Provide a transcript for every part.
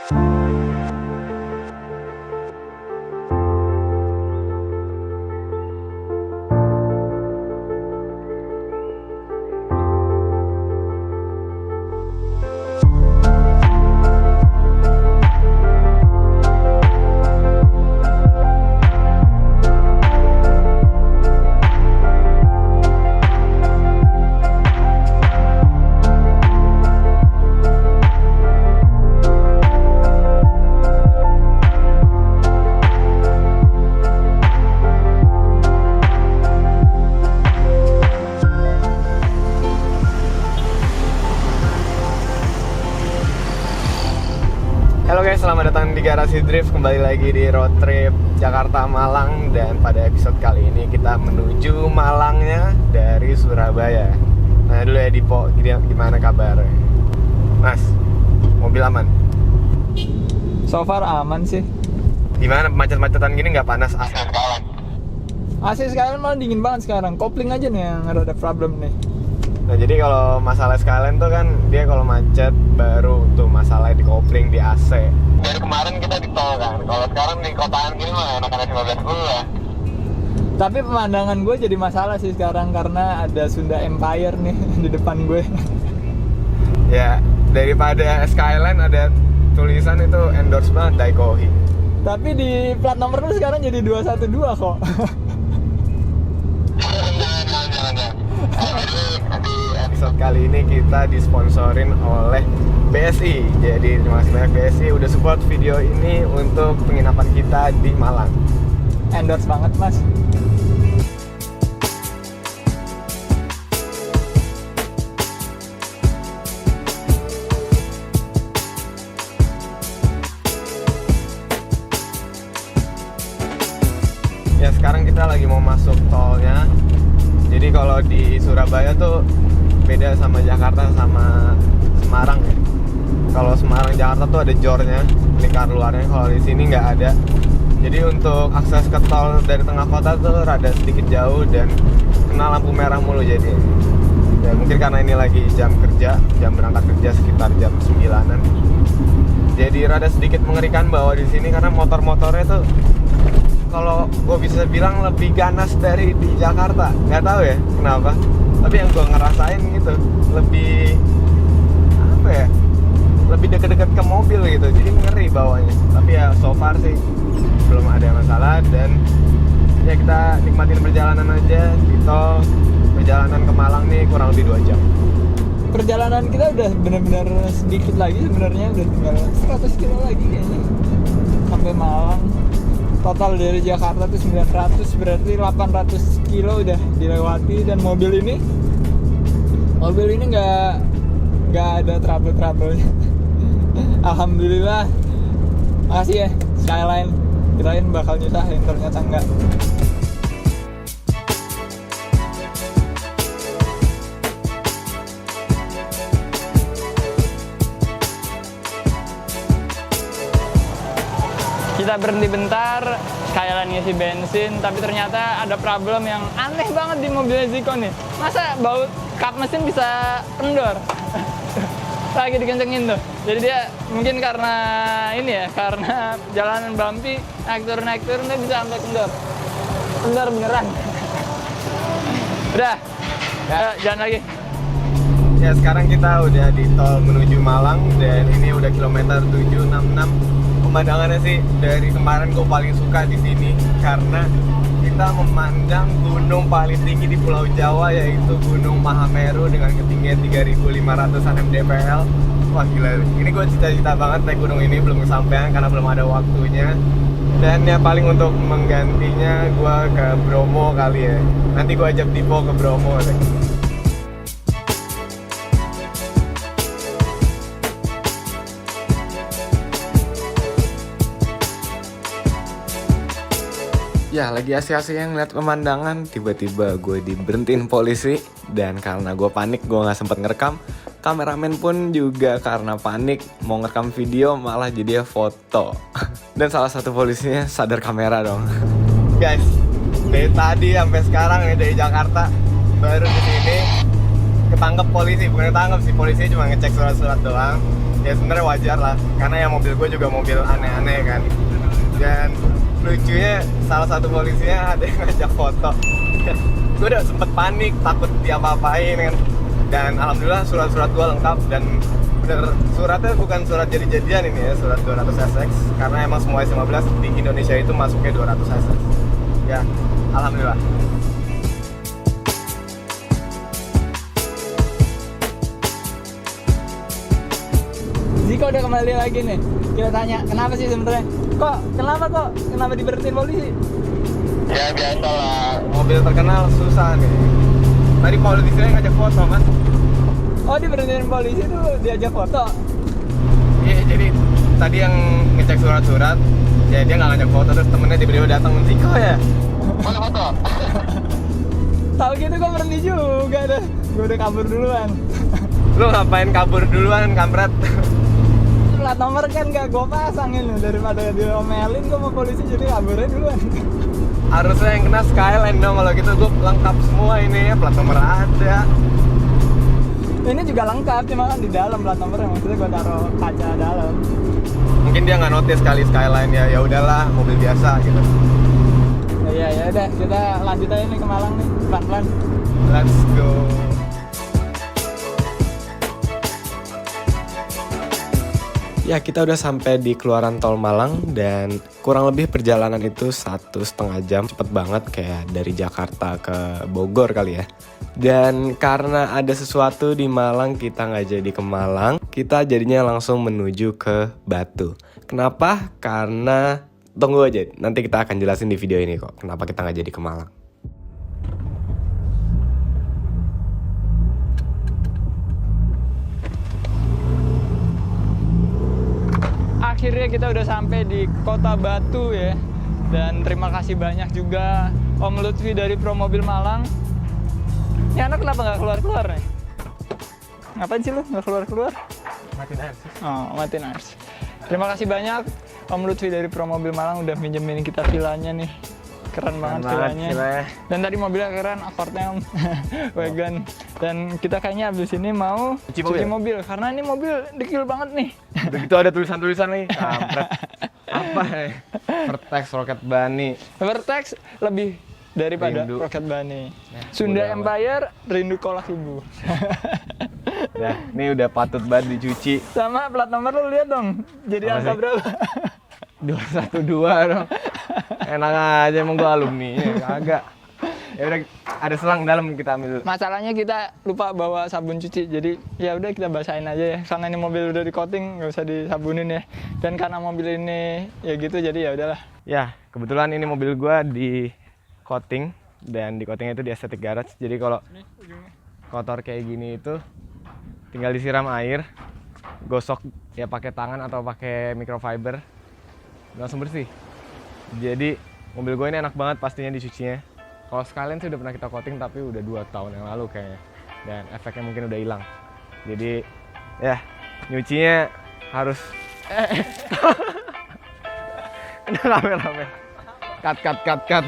Halo guys, selamat datang di Garasi Drift. Kembali lagi di road trip Jakarta Malang. Dan pada episode kali ini kita menuju Malangnya dari Surabaya. Nah dulu ya Dipo, gimana kabar? Mas, mobil aman? So far aman sih. Gimana macet-macetan gini nggak panas AC sekarang? AC sekarang malah dingin banget sekarang. Kopling aja nih yang ada problem nih. Nah jadi kalau masalah sekalian tuh kan dia kalau macet baru tuh masalah di kopling, di AC. Dari kemarin kita di tol kan, kalau sekarang di kotaan gini mah enakan 15 ya. Tapi pemandangan gue jadi masalah sih sekarang karena ada Sunda Empire nih di depan gue. Ya daripada Skyline ada tulisan itu endorse banget Daikohi. Tapi di plat nomor lu sekarang jadi 212 kok. Episode kali ini kita disponsorin oleh BSI. Jadi terima kasih banyak BSI udah support video ini untuk penginapan kita di Malang. Endorse banget mas. Ya sekarang kita lagi mau masuk tolnya. Jadi kalau di Surabaya tuh beda sama Jakarta sama Semarang ya. Kalau Semarang Jakarta tuh ada jornya, lingkar luarnya. Kalau di sini nggak ada. Jadi untuk akses ke tol dari tengah kota tuh rada sedikit jauh dan kena lampu merah mulu jadi. Ya mungkin karena ini lagi jam kerja, jam berangkat kerja sekitar jam 9-an. Jadi rada sedikit mengerikan bahwa di sini karena motor-motornya tuh kalau gue bisa bilang lebih ganas dari di Jakarta. Nggak tahu ya kenapa, tapi yang gue ngerasain gitu lebih apa ya, lebih deket-deket ke mobil gitu, jadi ngeri bawanya. Tapi ya so far sih belum ada masalah dan ya kita nikmatin perjalanan aja di tol. Perjalanan ke Malang nih kurang lebih 2 jam. Perjalanan kita udah benar-benar sedikit lagi sebenarnya, udah tinggal 100 kilo lagi kayaknya sampai Malang. Total dari Jakarta tuh 900, berarti 800 kilo udah dilewati. Dan mobil ini nggak ada trouble-troublenya. Alhamdulillah. Makasih ya Skyline, kirain bakal nyusahin, ternyata enggak. Kita berhenti bentar, Skyline ngisi bensin, tapi ternyata ada problem yang aneh banget di mobilnya Ziko nih. Masa bau kap mesin bisa kendor? Lagi dikencengin tuh. Jadi dia mungkin karena ini ya, karena jalanan bumpy, naik turun dia bisa sampai kendor. Kendor beneran. Udah, jalan lagi. Ya sekarang kita udah di tol menuju Malang dan ini udah kilometer 766. Pemandangannya sih dari kemarin gue paling suka di sini karena kita memandang gunung paling tinggi di Pulau Jawa, yaitu Gunung Mahameru dengan ketinggian 3.500 mdpl. Wah gila, ini gue cita-cita banget naik gunung ini, belum kesampaian karena belum ada waktunya. Dan ya paling untuk menggantinya gue ke Bromo kali ya. Nanti gue ajak Dipo ke Bromo deh. Ya lagi asik-asiknya ngeliat pemandangan, tiba-tiba gue diberhentiin polisi. Dan karena gue panik, gue gak sempet ngerekam. Kameramen pun juga karena panik mau ngerekam video, malah jadi foto. Dan salah satu polisinya sadar kamera dong. Guys, dari tadi sampai sekarang ya dari Jakarta baru di sini ketangkep polisi, bukan ketangkep sih, polisi cuma ngecek surat-surat doang. Ya sebenarnya wajar lah, karena yang mobil gue juga mobil aneh-aneh kan. Dan lucunya salah satu polisinya ada yang ngajak foto. Gue udah sempet panik, takut diapa-apain kan. Dan alhamdulillah surat-surat gue lengkap dan bener, suratnya bukan surat jadi-jadian ini ya, surat 200 SX, karena emang semua S15 di Indonesia itu masuknya 200 SX. Ya, alhamdulillah. Ziko udah kembali lagi nih. Kita tanya, kenapa sih sebenarnya? Kenapa diberhentiin polisi? Ya biasa lah, mobil terkenal susah nih. Tadi polisinya ngajak foto kan? Oh, diberhentiin polisi tuh diajak foto? Iya, jadi tadi yang ngecek surat-surat, ya dia nggak ngajak foto, terus temennya tiba-tiba datang, Ziko ya? Mana foto? Tahu gitu gue berhenti juga deh. Gue udah kabur duluan. Lu ngapain kabur duluan, kampret? Plat nomor kan gak gue pasangin loh, daripada diomelin gue sama polisi, jadi kaburnya duluan. Harusnya yang kena Skyline dong, kalau gitu gue lengkap semua ini ya, plat nomor ada. Ini juga lengkap, cuma kan di dalam plat nomornya, maksudnya gue taruh kaca dalam. Mungkin dia nggak notice kali Skyline ya, ya udahlah mobil biasa gitu. Iya ya udah, kita lanjut aja nih ke Malang nih, pelan-pelan. Let's go. Ya, kita udah sampai di keluaran tol Malang dan kurang lebih perjalanan itu 1,5 jam. Cepet banget, kayak dari Jakarta ke Bogor kali ya. Dan karena ada sesuatu di Malang, kita nggak jadi ke Malang. Kita jadinya langsung menuju ke Batu. Kenapa? Karena, tunggu aja, nanti kita akan jelasin di video ini kok kenapa kita nggak jadi ke Malang. Akhirnya kita udah sampai di Kota Batu ya. Dan terima kasih banyak juga Om Lutfi dari Promobil Malang. Ini anak kenapa nggak keluar-keluar nih? Ngapain sih lu nggak keluar-keluar? Matiin air sih. Oh, matiin air. Terima kasih banyak Om Lutfi dari Promobil Malang udah minjemin kita villanya nih. Keren banget villanya. Dan tadi mobilnya keren, Accordnya Om. Wagon. Dan kita kayaknya abis ini mau cuci mobil karena ini mobil dekil banget nih. Begitu ada tulisan-tulisan nih. Kampret. Apa ya? Vertex Rocket Bunny. Vertex lebih daripada Rindu. Rocket Bunny. Ya, Sunda udah Empire, Rindu Kolak Ibu. Nah, ini udah patut banget dicuci. Sama plat nomor lu lihat dong. Jadi Apa angka sih? berapa? 212 dong. Enak aja emang gua alumni ya, kagak. Ya udah, ada selang dalam, kita ambil dulu. Masalahnya kita lupa bawa sabun cuci. Jadi ya udah kita basahin aja ya. Karena ini mobil udah di coating, nggak usah disabunin ya. Dan karena mobil ini ya gitu, jadi ya udahlah. Ya, kebetulan ini mobil gua di coating, dan di coatingnya itu di estetik garage. Jadi kalau kotor kayak gini itu tinggal disiram air, gosok ya pakai tangan atau pakai microfiber, langsung bersih. Jadi mobil gue ini enak banget pastinya dicucinya. Kalau Skyline sih udah pernah kita coating tapi udah 2 tahun yang lalu kayaknya, dan efeknya mungkin udah hilang. Jadi ya nyucinya harus udah rame-rame. Cut.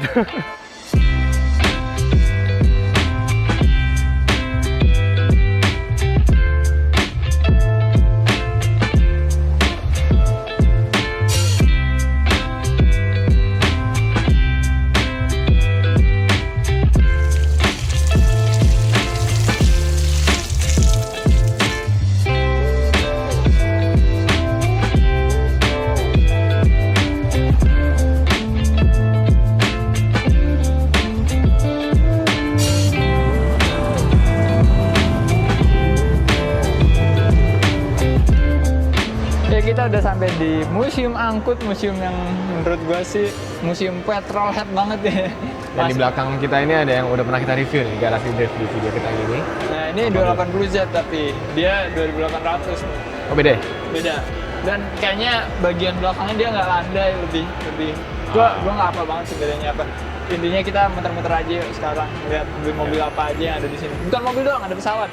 Kita udah sampai di Museum Angkut, museum yang menurut gua sih museum petrolhead banget ya. Dan di belakang kita ini ada yang udah pernah kita review nih, garasi drift di video kita ini. Nah ini 280Z tapi dia 2800. Oh beda ya? Beda. Dan kayaknya bagian belakangnya dia nggak landai, lebih. Gua nggak apa banget sih bedanya apa. Intinya kita muter-muter aja yuk sekarang, lihat mobil-mobil apa aja yang ada di sini. Bukan mobil doang, ada pesawat.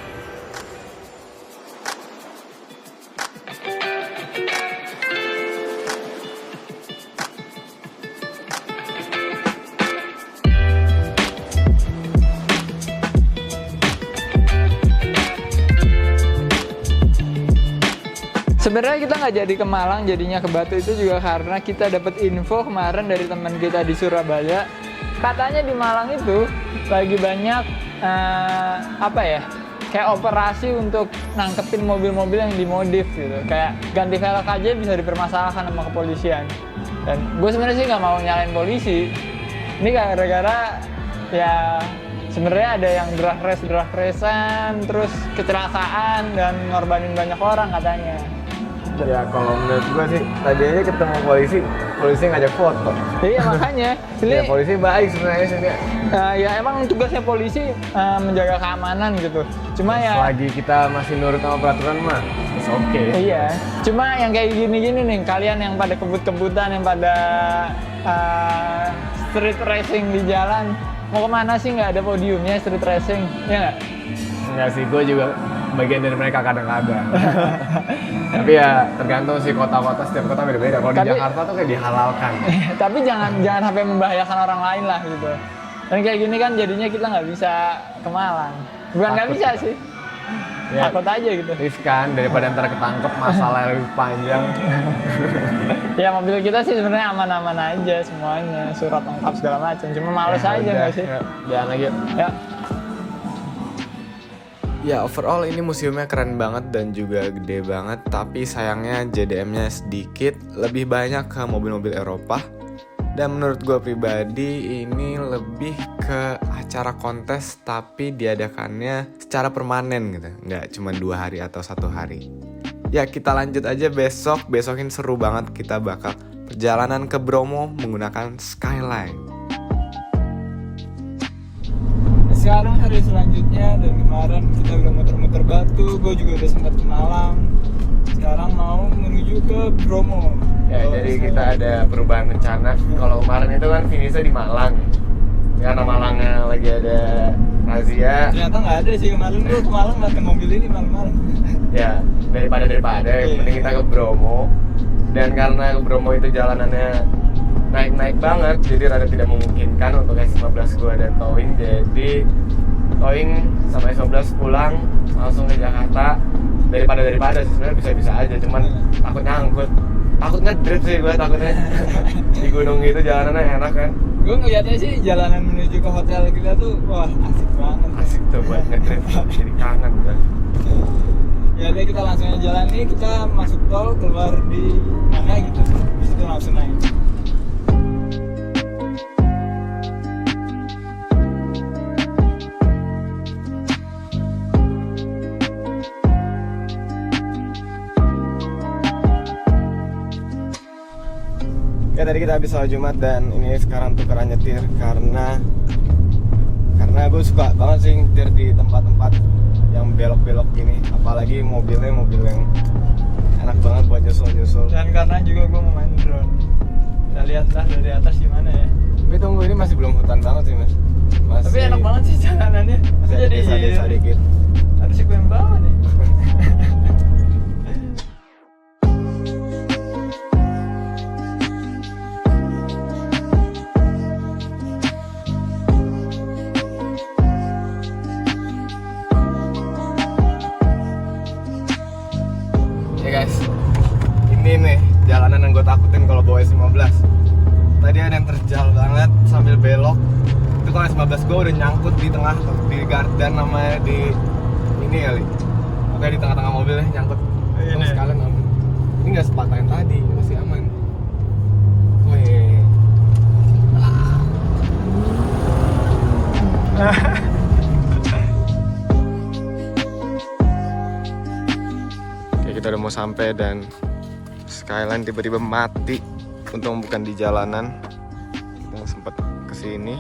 Sebenarnya kita nggak jadi ke Malang, jadinya ke Batu itu juga karena kita dapat info kemarin dari teman kita di Surabaya. Katanya di Malang itu lagi banyak kayak operasi untuk nangkepin mobil-mobil yang dimodif gitu. Kayak ganti velg aja bisa dipermasalahkan sama kepolisian. Dan gue sebenarnya sih nggak mau nyalain polisi. Ini gara-gara ya sebenarnya ada yang drag race-an, terus kecelakaan dan ngorbanin banyak orang katanya. Ya kalau menurut gua sih tadi aja ketemu polisi ngajak foto. Iya makanya. Ya polisi baik sebenarnya sih. Ya emang tugasnya polisi menjaga keamanan gitu. Cuma ya selagi kita masih nurut sama peraturan mah, it's okay. Iya. Cuma yang kayak gini-gini nih, kalian yang pada kebut-kebutan, yang pada street racing di jalan, mau kemana sih? Nggak ada podiumnya street racing, ya nggak? Enggak sih, gue juga bagian dari mereka kadang-kadang. Tapi ya tergantung sih kota-kota, setiap kota beda-beda. Kalau di Jakarta tuh kayak dihalalkan. Tapi jangan sampai membahayakan orang lain lah gitu. Dan kayak gini kan jadinya kita nggak bisa ke Malang. Bukan nggak bisa sih. Ya, takut aja gitu. Riskan daripada ntar ketangkep masalah yang lebih panjang. Ya mobil kita sih sebenarnya aman-aman aja semuanya, surat lengkap segala macam. Cuma males aja nggak sih? Jangan lagi. Ya. Ya overall ini museumnya keren banget dan juga gede banget. Tapi sayangnya JDM-nya sedikit, lebih banyak ke mobil-mobil Eropa. Dan menurut gue pribadi ini lebih ke acara kontes tapi diadakannya secara permanen gitu. Nggak cuma 2 hari atau 1 hari. Ya kita lanjut aja besokin seru banget, kita bakal perjalanan ke Bromo menggunakan Skyline. Sekarang hari selanjutnya dan kemarin kita udah muter-muter Batu, gue juga udah sempat ke Malang. Sekarang mau menuju ke Bromo. Ya jadi kita ada perubahan rencana. Kalau kemarin itu kan finishnya di Malang. Karena Malangnya lagi ada razia. Ternyata nggak ada sih kemarin, gue ke Malang ngeliatin mobil ini malam-malam. Ya daripada yang penting kita ke Bromo. Dan karena ke Bromo itu jalanannya naik banget, jadi rada tidak memungkinkan untuk S15 gua dan towing. Jadi towing sama S15 pulang langsung ke Jakarta. Daripada sih sebenarnya bisa aja, cuman takut nyangkut, takut ngedrip sih gua, takutnya di gunung gitu jalanannya enak kan. Gue ngeliatnya sih jalanan menuju ke hotel kita tuh wah asik banget. Asik tuh buat ngedrip, jadi kangen gua. Ya deh kita langsung aja jalan nih, kita masuk tol keluar di mana gitu, di situ langsung naik. Ya tadi kita habis sholat Jumat dan ini sekarang tukeran nyetir karena gue suka banget sih nyetir di tempat-tempat yang belok-belok gini, apalagi mobilnya mobil yang enak banget buat nyusul. Dan karena juga gue mau main drone, kita lihatlah dari atas gimana ya. Tapi tunggu, ini masih belum hutan banget sih mas. Tapi enak banget sih jalanannya. Masih ada desa-desa dikit. Harusnya gue yang bawa nih. Ya guys, ini nih jalanan yang gue takutin kalau bawa S15. Tadi ada yang terjal banget sambil belok. Itu kalau S15 gue udah nyangkut di tengah, di gardan namanya, di ini kali. Oke, di tengah-tengah mobilnya nyangkut. Terus sekalian aman. Ini nggak sepatah yang tadi, masih aman. Wih. Kita udah mau sampai dan Skyline tiba-tiba mati. Untung bukan di jalanan. Kita sempat kesini.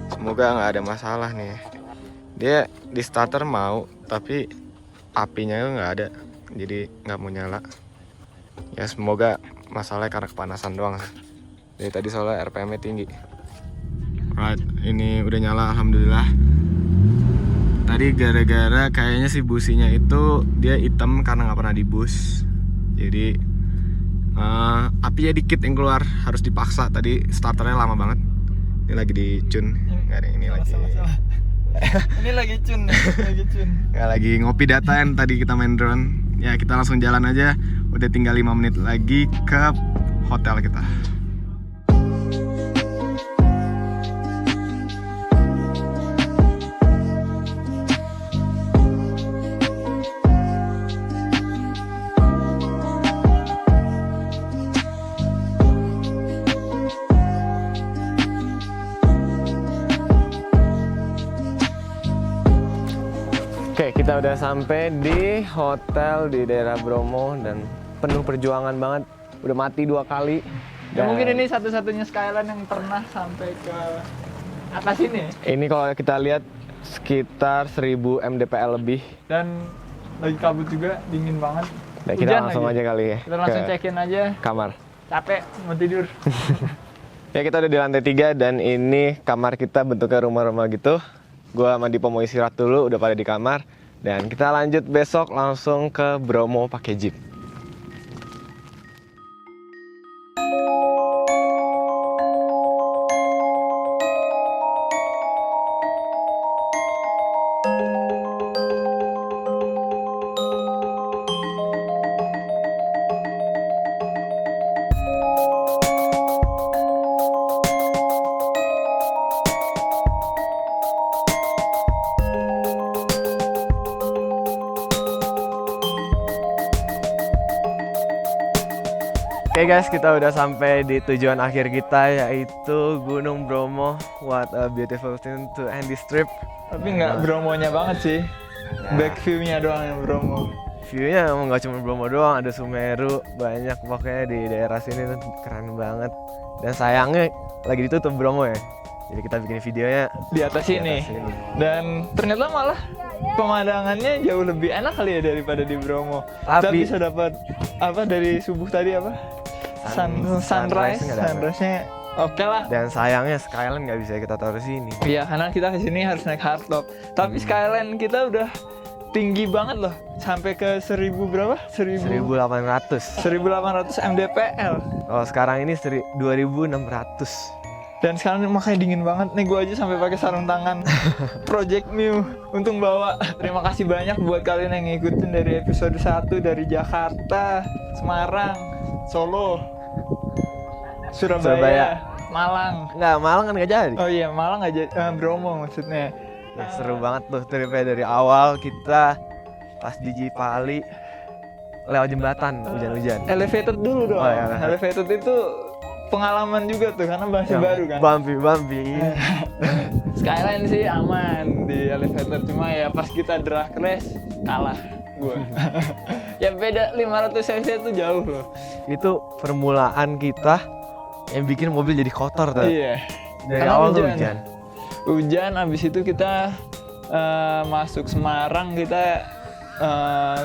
Semoga nggak ada masalah nih. Dia di starter mau, tapi apinya nggak ada, jadi nggak mau nyala. Ya semoga masalahnya karena kepanasan doang. Dari tadi soalnya RPM-nya tinggi. Right, ini udah nyala alhamdulillah. Tadi gara-gara kayaknya si businya itu dia hitam karena nggak pernah dibus, jadi apinya dikit yang keluar, harus dipaksa. Tadi starternya lama banget. Ini lagi dicun, nggak ada ini lagi. Ini lagi cun, Nggak lagi ngopi data yang tadi kita main drone, Ya kita langsung jalan aja. Udah tinggal 5 menit lagi ke hotel kita. Oke, kita udah sampai di hotel di daerah Bromo dan penuh perjuangan banget. Udah mati 2 kali. Ya mungkin ini satu-satunya skyline yang pernah sampai ke atas ini. Ini kalau kita lihat sekitar 1000 mdpl lebih. Dan lagi kabut juga, dingin banget. Nah, kita Hujan langsung lagi. aja kali ya. Kita langsung ke check-in aja. kamar. Capek, mau tidur. Ya kita udah di lantai 3 dan ini kamar kita bentuknya rumah-rumah gitu. Gua sama Dipo mau istirahat dulu, udah pada di kamar. Dan kita lanjut besok langsung ke Bromo pakai jeep. Oke guys, kita udah sampai di tujuan akhir kita yaitu Gunung Bromo. What a beautiful thing to end this trip. Tapi nggak Bromonya banget sih. Back view-nya doang yang Bromo. View-nya emang nggak cuma Bromo doang, ada Sumeru, banyak pokoknya di daerah sini tuh keren banget. Dan sayangnya lagi ditutup Bromo ya. Jadi kita bikin videonya Di atas sini. Dan ternyata malah pemandangannya jauh lebih enak kali ya daripada di Bromo. Kita Tapi- bisa dapat apa dari subuh tadi apa? Sunrise. nggak dapet. Sunrise-nya oke lah. Dan sayangnya Skyline nggak bisa kita taruh sini. Iya, karena kita kesini harus naik hardtop. Tapi Skyline kita udah tinggi banget loh. Sampai ke 1000 berapa? 1800. 1800 mdpl. Kalau sekarang ini 2600. Dan sekarang makanya dingin banget. Nih gue aja sampai pakai sarung tangan Project Mew. Untung bawa. Terima kasih banyak buat kalian yang ngikutin dari episode 1 dari Jakarta, Semarang, Solo, Surabaya, Malang. Nggak, Malang kan nggak jadi. Oh iya, Malang aja Bromo maksudnya. Nah, seru banget tuh tripnya dari awal kita pas di Cipali lewat jembatan hujan-hujan. Elevated dulu dong. Oh, iya. Elevated itu pengalaman juga tuh karena masih baru kan. Bumpy. Skyline sih aman di elevator, cuma ya pas kita drag race kalah gua. Ya beda 500 cc itu jauh loh. Itu permulaan kita yang bikin mobil jadi kotor tuh. Iya. Dari Karena awal tuh hujan. Hujan, abis itu kita masuk Semarang, kita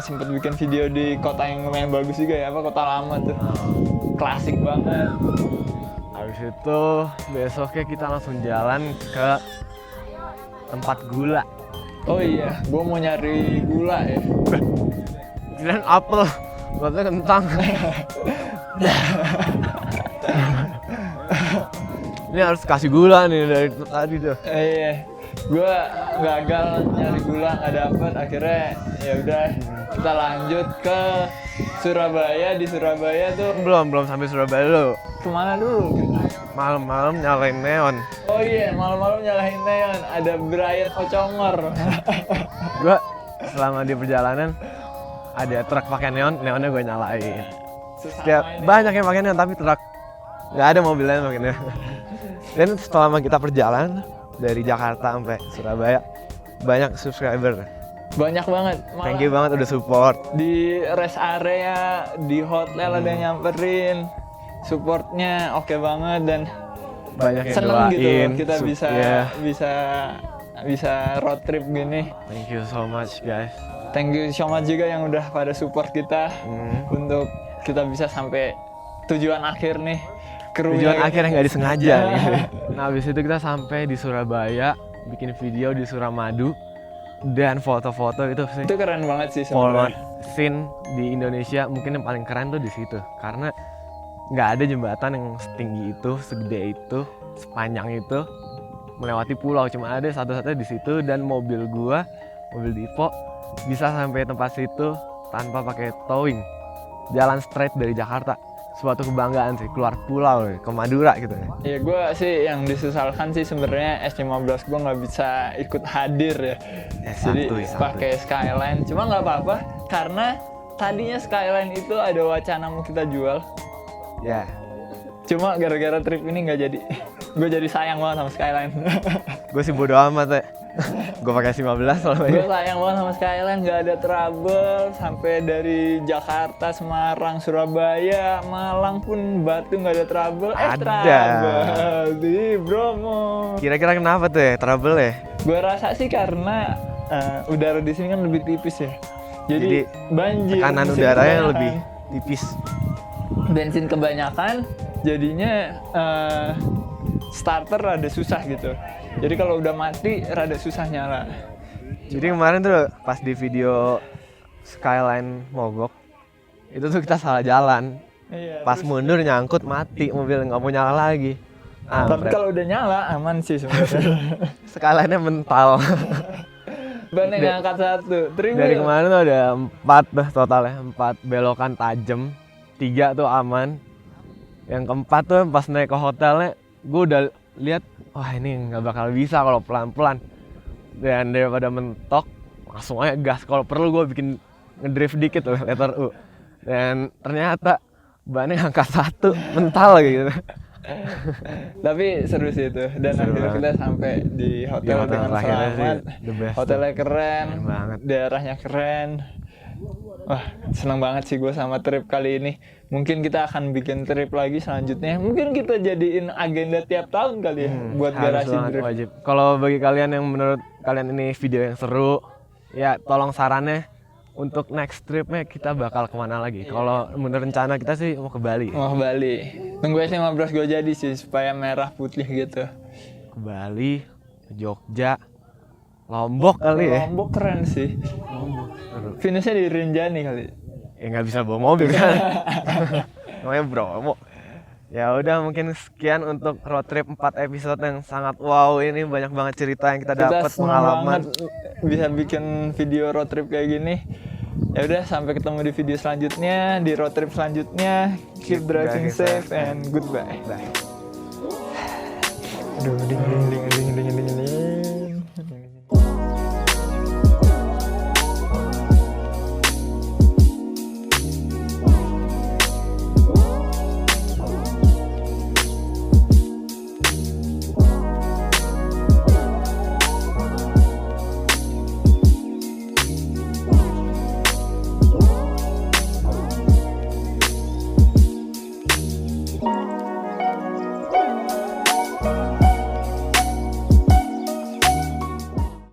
sempat bikin video di kota yang lumayan bagus juga ya, apa kota lama tuh. Klasik banget. Habis itu besoknya kita langsung jalan ke tempat gula. Oh iya, gua mau nyari gula ya. Kirain apel, buatnya kentang. Ini harus kasih gula nih dari tadi tuh. Iya, gue gagal nyari gula, nggak dapet. Akhirnya ya udah kita lanjut ke Surabaya. Di Surabaya tuh Belum sampai Surabaya dulu. kemana dulu? Malam-malam nyalain neon. Oh iya, malam-malam nyalahin neon. Ada Brian Ocongor. Gua selama di perjalanan ada truk pakai neonnya gue nyalain. Kayak banyak yang pakai neon tapi truk nggak ada mobilnya yang pakai neon. Dan selama kita perjalanan dari Jakarta sampai Surabaya banyak subscriber. Banyak banget. Malah Thank you banget udah support. di rest area, di hotel ada yang nyamperin. Supportnya oke banget dan Banyak yang seneng doain. gitu kita Ya. bisa road trip gini. Thank you so much guys. Thank you so much juga yang udah pada support kita untuk kita bisa sampai tujuan akhir nih. Tujuan akhirnya nggak disengaja. Gitu. Nah habis itu kita sampai di Surabaya, bikin video di Suramadu dan foto-foto itu sih. Itu keren banget sih Format sebenarnya. scene di Indonesia mungkin yang paling keren tuh di situ karena nggak ada jembatan yang setinggi itu, segede itu, sepanjang itu melewati pulau, cuma ada satu-satunya di situ dan mobil gua, mobil Dipo bisa sampai tempat situ tanpa pakai towing. Jalan straight dari Jakarta. Suatu kebanggaan sih, keluar pulau ke Madura gitu ya. Iya, gue sih yang disesalkan sih sebenarnya S15 gue nggak bisa ikut hadir ya. Jadi pakai Skyline, cuma nggak apa-apa karena tadinya Skyline itu ada wacana mau kita jual. Ya. Cuma gara-gara trip ini nggak jadi. Gue jadi sayang banget sama Skyline. Gue sih bodo amat ya. Gue pakai 15 soalnya. Gue sayang banget sama Skyline, nggak ada trouble sampai dari Jakarta, Semarang, Surabaya, Malang pun Batu nggak ada trouble. Trouble di Bromo. Kira-kira kenapa tuh ya trouble ya? Gue rasa sih karena udara di sini kan lebih tipis ya. Jadi banjir. Tekanan udaranya lebih tipis. Bensin kebanyakan, jadinya starter rada susah gitu. Jadi kalau udah mati rada susah nyala. Jadi kemarin tuh pas di video Skyline mogok, itu tuh kita salah jalan. Iya, pas mundur nyangkut mati mobil, nggak mau nyala lagi. Tapi kalau udah nyala aman sih sebenarnya. Skyline-nya mental. Ban yang angkat satu. Dari kemarin tuh ada 4 tuh totalnya, 4 belokan tajam, 3 tuh aman. Yang keempat tuh pas naik ke hotelnya, gue udah lihat, wah ini nggak bakal bisa kalau pelan-pelan. Dan daripada mentok, langsung aja gas. Kalau perlu gue bikin ngedrift dikit tuh, letter U. Dan ternyata bannya angka 1, mental gitu. Tapi seru sih itu. Dan akhirnya kita sampai di hotel dengan selamat. Hotelnya keren, daerahnya keren. Wah, senang banget sih gue sama trip kali ini. Mungkin kita akan bikin trip lagi selanjutnya. Mungkin kita jadiin agenda tiap tahun kali ya buat garasi trip. Wajib. Kalau bagi kalian yang menurut kalian ini video yang seru, ya tolong sarannya untuk next tripnya kita bakal kemana lagi. Kalau menurut rencana kita sih mau ke Bali. Mau ke Bali. Tunggu S15 gue jadi sih supaya merah putih gitu. Ke Bali, ke Jogja, Lombok kali ya. Lombok keren sih. Finishnya di Rinjani kali. Ya nggak bisa bawa mobil kan. Namanya Bromo. Ya udah mungkin sekian untuk road trip 4 episode yang sangat wow ini, banyak banget cerita yang kita dapat, pengalaman. Bisa bikin video road trip kayak gini. Ya udah, sampai ketemu di video selanjutnya, di road trip selanjutnya. Keep driving safe and goodbye. Bye. Aduh, ding.